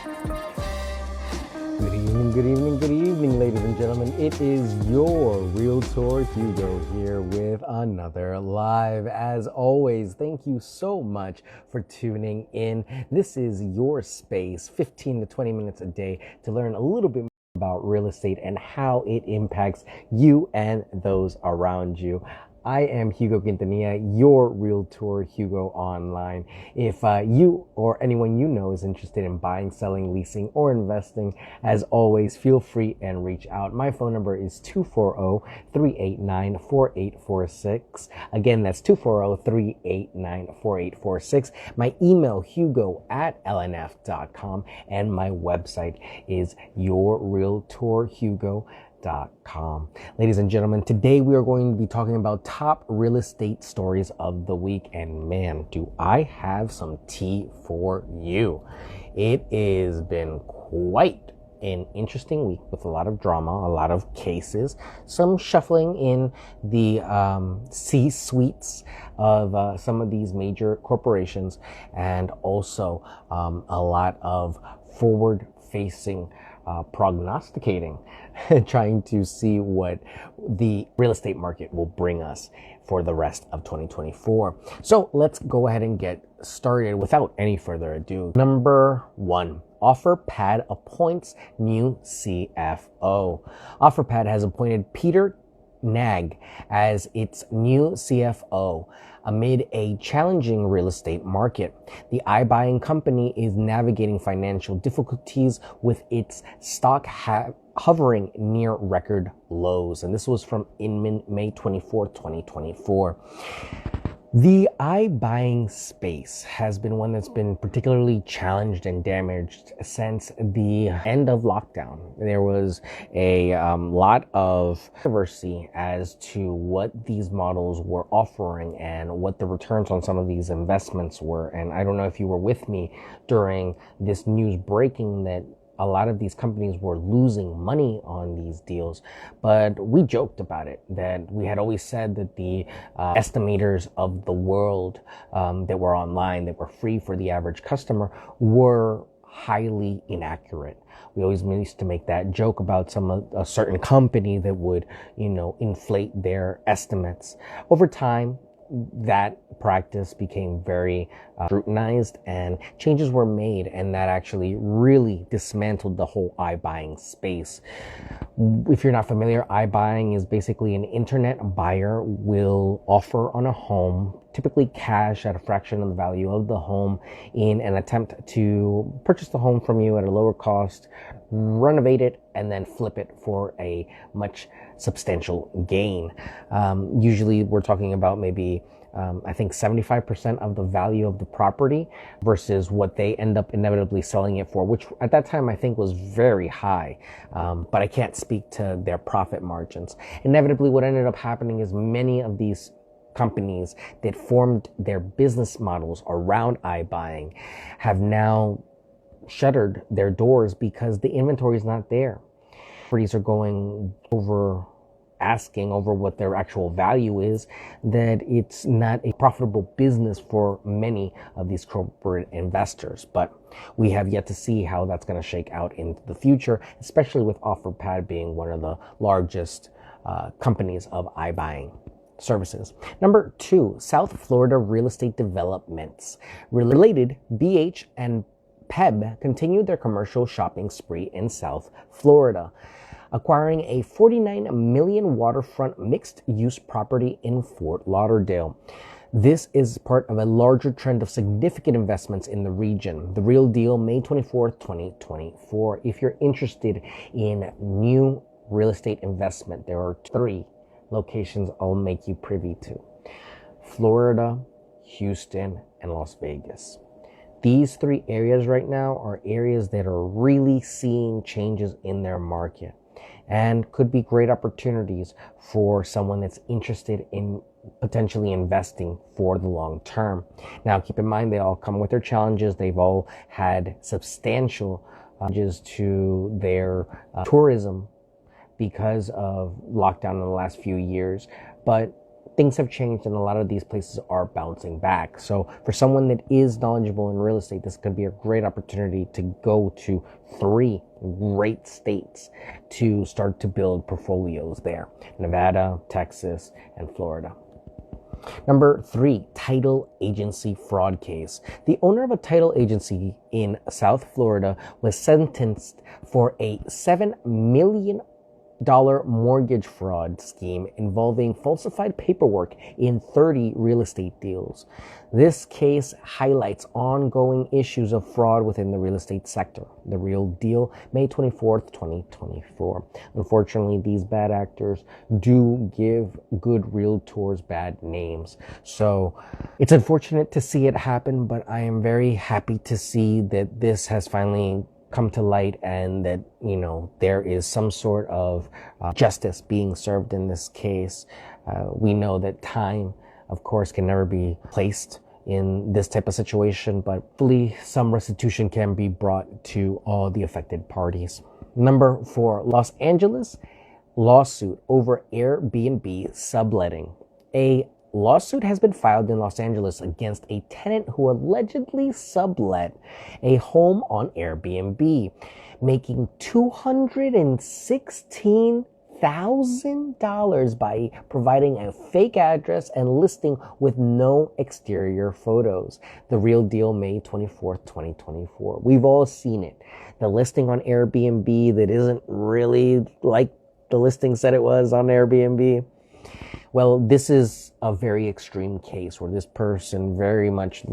Good evening, good evening, ladies and gentlemen. It is your Realtor Hugo here with another live. As always, thank you so much for tuning in. This is your space, 15 to 20 minutes a day to learn a little bit more about real estate and how it impacts you and those around you. I am Hugo Quintanilla, your Realtor Hugo online. If you or anyone you know is interested in buying, selling, leasing, or investing, as always, feel free and reach out. My phone number is 240-389-4846. Again, that's 240-389-4846. My email, hugo@lnf.com, and my website is yourrealtorhugo.com. Ladies and gentlemen, today we are going to be talking about top real estate stories of the week, and man, do I have some tea for you. It has been quite an interesting week with a lot of drama, a lot of cases, some shuffling in the C-suites of some of these major corporations, and also a lot of forward-facing prognosticating, trying to see what the real estate market will bring us for the rest of 2024. So let's go ahead and get started without any further ado. Number one, OfferPad appoints new CFO. OfferPad has appointed Peter Nag as its new CFO amid a challenging real estate market. The iBuying company is navigating financial difficulties with its stock hovering near record lows. And this was from Inman, May 24th, 2024. The iBuying space has been one that's been particularly challenged and damaged since the end of lockdown. There was a lot of controversy as to what these models were offering and what the returns on some of these investments were. And I don't know if you were with me during this news breaking that a lot of these companies were losing money on these deals, but we joked about it, that we had always said that the estimators of the world that were online, that were free for the average customer, were highly inaccurate. We always used to make that joke about a certain company that would, inflate their estimates. Over time, that practice became very scrutinized and changes were made, and that actually really dismantled the whole iBuying space. If you're not familiar, iBuying is basically an internet buyer will offer on a home, typically cash at a fraction of the value of the home, in an attempt to purchase the home from you at a lower cost, renovate it, and then flip it for a much substantial gain. Usually we're talking about maybe I think 75% of the value of the property versus what they end up inevitably selling it for, which at that time I think was very high. But I can't speak to their profit margins. Inevitably, what ended up happening is many of these companies that formed their business models around iBuying have now shuttered their doors because the inventory is not there. Properties are going asking over what their actual value is, that it's not a profitable business for many of these corporate investors. But we have yet to see how that's going to shake out into the future, especially with OfferPad being one of the largest companies of iBuying services. Number two, South Florida real estate developments. Related, BH and PEB continued their commercial shopping spree in South Florida, acquiring a $49 million waterfront mixed-use property in Fort Lauderdale. This is part of a larger trend of significant investments in the region. The Real Deal, May 24th, 2024. If you're interested in new real estate investment, there are 3 locations I'll make you privy to: Florida, Houston, and Las Vegas. These 3 areas right now are areas that are really seeing changes in their market and could be great opportunities for someone that's interested in potentially investing for the long term. Now, keep in mind, they all come with their challenges. They've all had substantial challenges to their tourism because of lockdown in the last few years. But things have changed and a lot of these places are bouncing back. So for someone that is knowledgeable in real estate, this could be a great opportunity to go to 3 great states to start to build portfolios there: Nevada, Texas, and Florida. Number 3, title agency fraud case. The owner of a title agency in South Florida was sentenced for a $7 million mortgage fraud scheme involving falsified paperwork in 30 real estate deals. This case highlights ongoing issues of fraud within the real estate sector. The Real Deal, May 24th, 2024. Unfortunately, these bad actors do give good realtors bad names. So it's unfortunate to see it happen, but I am very happy to see that this has finally come to light and that, there is some sort of justice being served in this case. We know that time, of course, can never be placed in this type of situation, but hopefully some restitution can be brought to all the affected parties. Number 4, Los Angeles lawsuit over Airbnb subletting. A lawsuit has been filed in Los Angeles against a tenant who allegedly sublet a home on Airbnb, making $216,000 by providing a fake address and listing with no exterior photos. The Real Deal, May 24th, 2024. We've all seen it. The listing on Airbnb that isn't really like the listing said it was on Airbnb. Well, this is a very extreme case where this person very much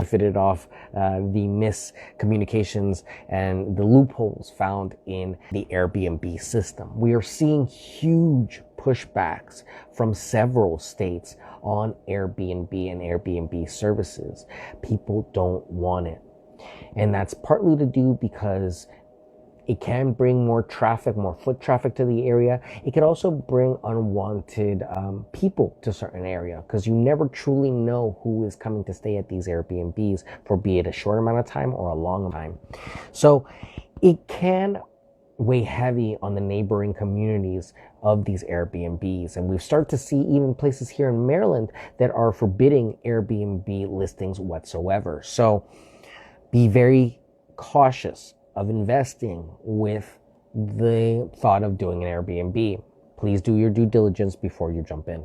fitted off the miscommunications and the loopholes found in the Airbnb system. We are seeing huge pushbacks from several states on Airbnb and Airbnb services. People don't want it. And that's partly to do because it can bring more traffic, more foot traffic to the area. It could also bring unwanted people to a certain area because you never truly know who is coming to stay at these Airbnbs for be it a short amount of time or a long time. So it can weigh heavy on the neighboring communities of these Airbnbs. And we've started to see even places here in Maryland that are forbidding Airbnb listings whatsoever. So be very cautious of investing with the thought of doing an Airbnb. Please do your due diligence before you jump in.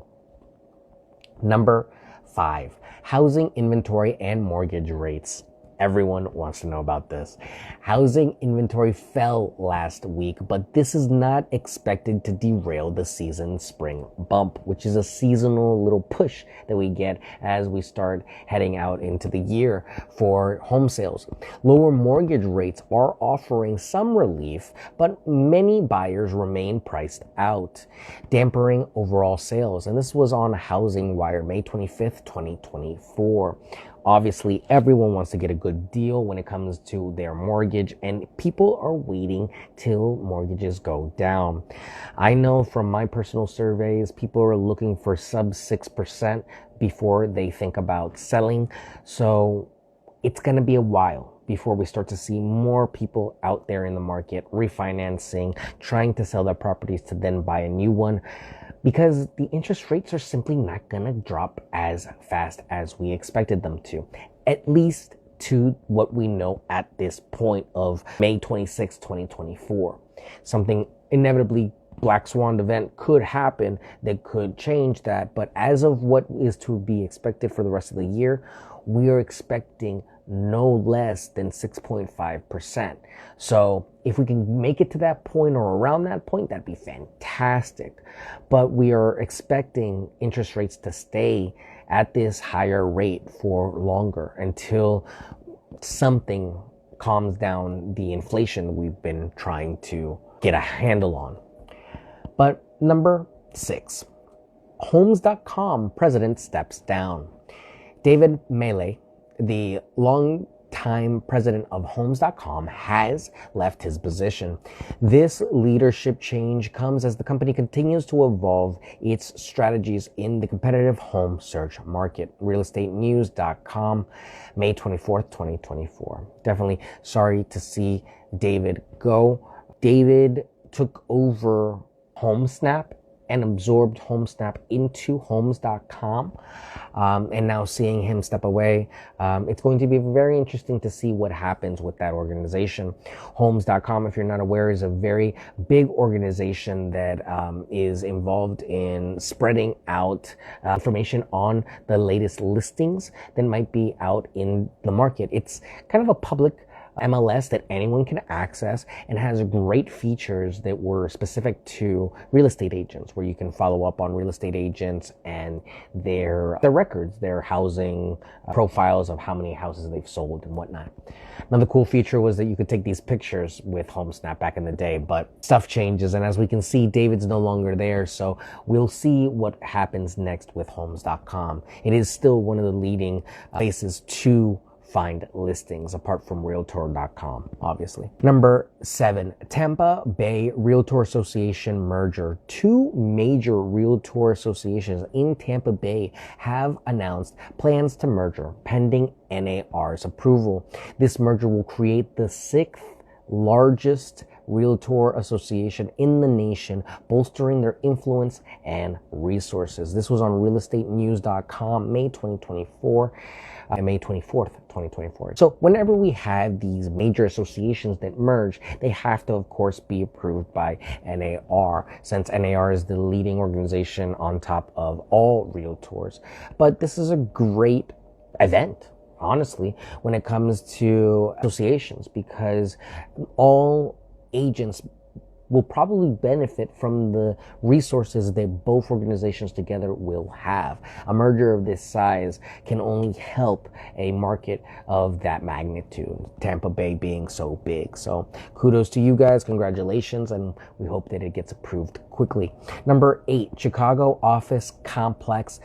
Number 5, housing inventory and mortgage rates. Everyone wants to know about this. Housing inventory fell last week, but this is not expected to derail the season spring bump, which is a seasonal little push that we get as we start heading out into the year for home sales. Lower mortgage rates are offering some relief, but many buyers remain priced out, dampening overall sales. And this was on Housing Wire, May 25th, 2024. Obviously, everyone wants to get a good deal when it comes to their mortgage, and people are waiting till mortgages go down. I know from my personal surveys, people are looking for sub 6% before they think about selling. So it's going to be a while before we start to see more people out there in the market refinancing, trying to sell their properties to then buy a new one, because the interest rates are simply not going to drop as fast as we expected them to, at least to what we know at this point of May 26, 2024. Something inevitably black swan event could happen that could change that, but as of what is to be expected for the rest of the year, we are expecting no less than 6.5%. So if we can make it to that point or around that point, that'd be fantastic. But we are expecting interest rates to stay at this higher rate for longer until something calms down the inflation we've been trying to get a handle on. But number 6, Homes.com president steps down. David Mealy, the longtime president of Homes.com, has left his position. This leadership change comes as the company continues to evolve its strategies in the competitive home search market. RealEstateNews.com, May 24th, 2024. Definitely sorry to see David go. David took over HomeSnap and absorbed HomeSnap into Homes.com, and now seeing him step away, it's going to be very interesting to see what happens with that organization. Homes.com, if you're not aware, is a very big organization that is involved in spreading out information on the latest listings that might be out in the market. It's kind of a public MLS that anyone can access and has great features that were specific to real estate agents, where you can follow up on real estate agents and their records, their housing profiles of how many houses they've sold and whatnot. Another cool feature was that you could take these pictures with HomeSnap back in the day, but stuff changes, and as we can see, David's no longer there, so we'll see what happens next with Homes.com. It is still one of the leading places to find listings apart from Realtor.com, obviously. Number 7, Tampa Bay Realtor Association merger. 2 major realtor associations in Tampa Bay have announced plans to merger pending NAR's approval. This merger will create the 6th largest realtor association in the nation, bolstering their influence and resources. This was on realestatenews.com, May 2024. May 24th, 2024. So whenever we have these major associations that merge, they have to, of course, be approved by NAR, since NAR is the leading organization on top of all realtors. But this is a great event, honestly, when it comes to associations, because all agents will probably benefit from the resources that both organizations together will have. A merger of this size can only help a market of that magnitude, Tampa Bay being so big. So kudos to you guys, congratulations, and we hope that it gets approved quickly. Number 8, Chicago office complex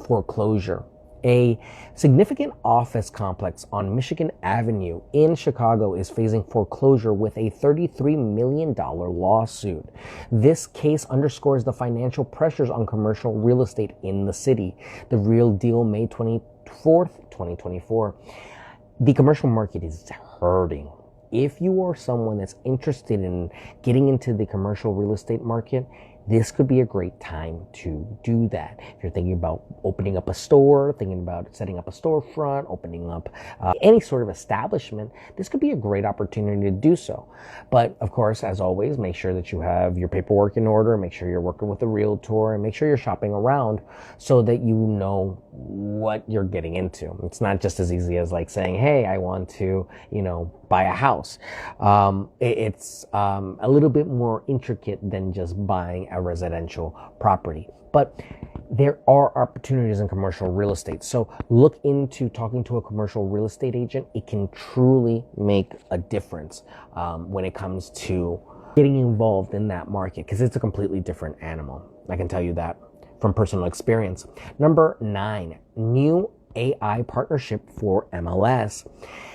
foreclosure. A significant office complex on Michigan Avenue in Chicago is facing foreclosure with a $33 million lawsuit. This case underscores the financial pressures on commercial real estate in the city. The Real Deal, May 24th, 2024. The commercial market is hurting. If you are someone that's interested in getting into the commercial real estate market, this could be a great time to do that. If you're thinking about opening up a store, thinking about setting up a storefront, opening up any sort of establishment, this could be a great opportunity to do so. But of course, as always, make sure that you have your paperwork in order, make sure you're working with a realtor, and make sure you're shopping around so that you know what you're getting into. It's not just as easy as like saying, hey, I want to, buy a house. It's a little bit more intricate than just buying a residential property. But there are opportunities in commercial real estate. So look into talking to a commercial real estate agent. It can truly make a difference when it comes to getting involved in that market, because it's a completely different animal. I can tell you that from personal experience. Number 9, new AI partnership for MLS.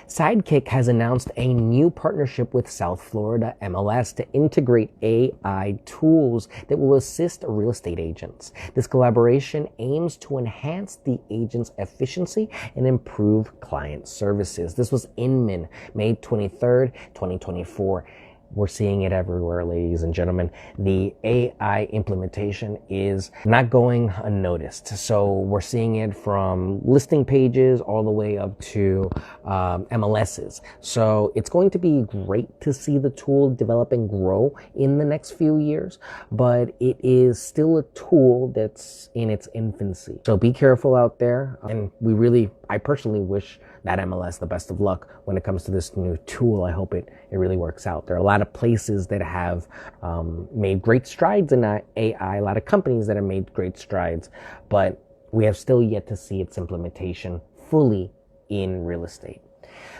Sidekick has announced a new partnership with South Florida MLS to integrate AI tools that will assist real estate agents. This collaboration aims to enhance the agent's efficiency and improve client services. This was Inman, May 23rd, 2024. We're seeing it everywhere, ladies and gentlemen. The AI implementation is not going unnoticed. So we're seeing it from listing pages all the way up to MLSs. So it's going to be great to see the tool develop and grow in the next few years, but it is still a tool that's in its infancy. So be careful out there. And I personally wish that MLS the best of luck when it comes to this new tool. I hope it really works out. There are a lot of places that have made great strides in AI, a lot of companies that have made great strides, but we have still yet to see its implementation fully in real estate.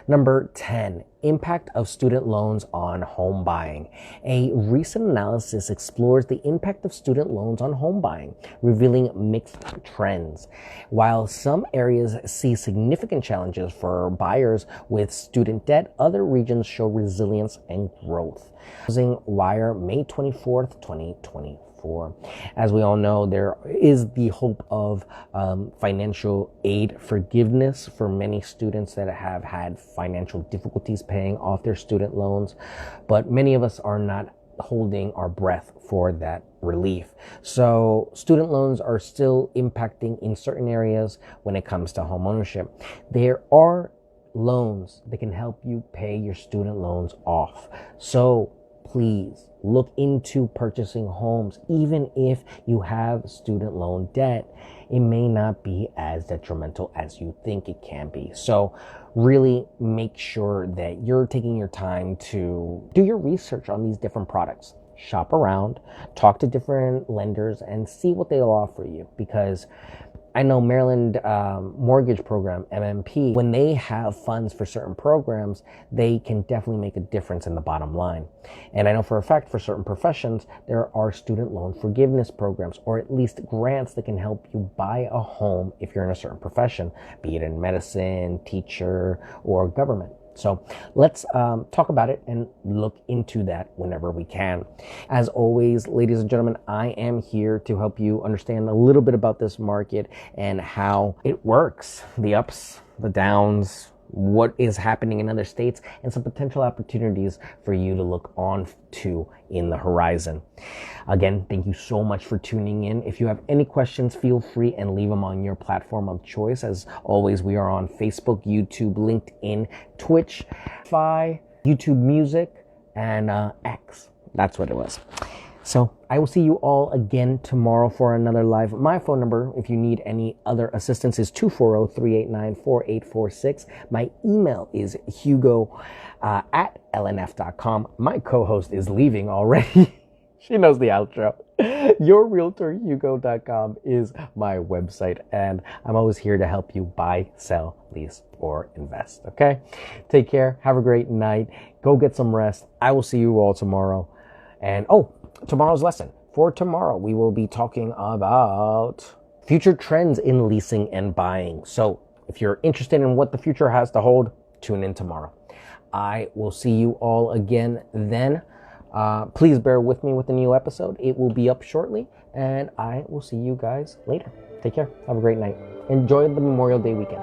Number 10, impact of student loans on home buying. A recent analysis explores the impact of student loans on home buying, revealing mixed trends. While some areas see significant challenges for buyers with student debt, other regions show resilience and growth. Housing Wire, May 24th, 2024. As we all know, there is the hope of financial aid forgiveness for many students that have had financial difficulties paying off their student loans, but many of us are not holding our breath for that relief. So student loans are still impacting in certain areas when it comes to home ownership. There are loans that can help you pay your student loans off. So please look into purchasing homes. Even if you have student loan debt, it may not be as detrimental as you think it can be. So really make sure that you're taking your time to do your research on these different products. Shop around, talk to different lenders, and see what they'll offer you. Because I know Maryland Mortgage Program, MMP, when they have funds for certain programs, they can definitely make a difference in the bottom line. And I know for a fact for certain professions, there are student loan forgiveness programs, or at least grants that can help you buy a home if you're in a certain profession, be it in medicine, teacher, or government. So let's talk about it and look into that whenever we can. As always, ladies and gentlemen, I am here to help you understand a little bit about this market and how it works, the ups, the downs, what is happening in other states, and some potential opportunities for you to look on to in the horizon. Again, thank you so much for tuning in. If you have any questions, feel free and leave them on your platform of choice. As always, we are on Facebook, YouTube, LinkedIn, Twitch, YouTube Music, and X. That's what it was. So I will see you all again tomorrow for another live. My phone number, if you need any other assistance, is 240-389-4846. My email is hugo at lnf.com. My co-host is leaving already. She knows the outro. YourRealtorHugo.com is my website, and I'm always here to help you buy, sell, lease, or invest. Okay? Take care. Have a great night. Go get some rest. I will see you all tomorrow. And tomorrow's lesson. For tomorrow, we will be talking about future trends in leasing and buying. So if you're interested in what the future has to hold, tune in tomorrow. I will see you all again then. Please bear with me with the new episode. It will be up shortly, and I will see you guys later. Take care. Have a great night. Enjoy the Memorial Day weekend.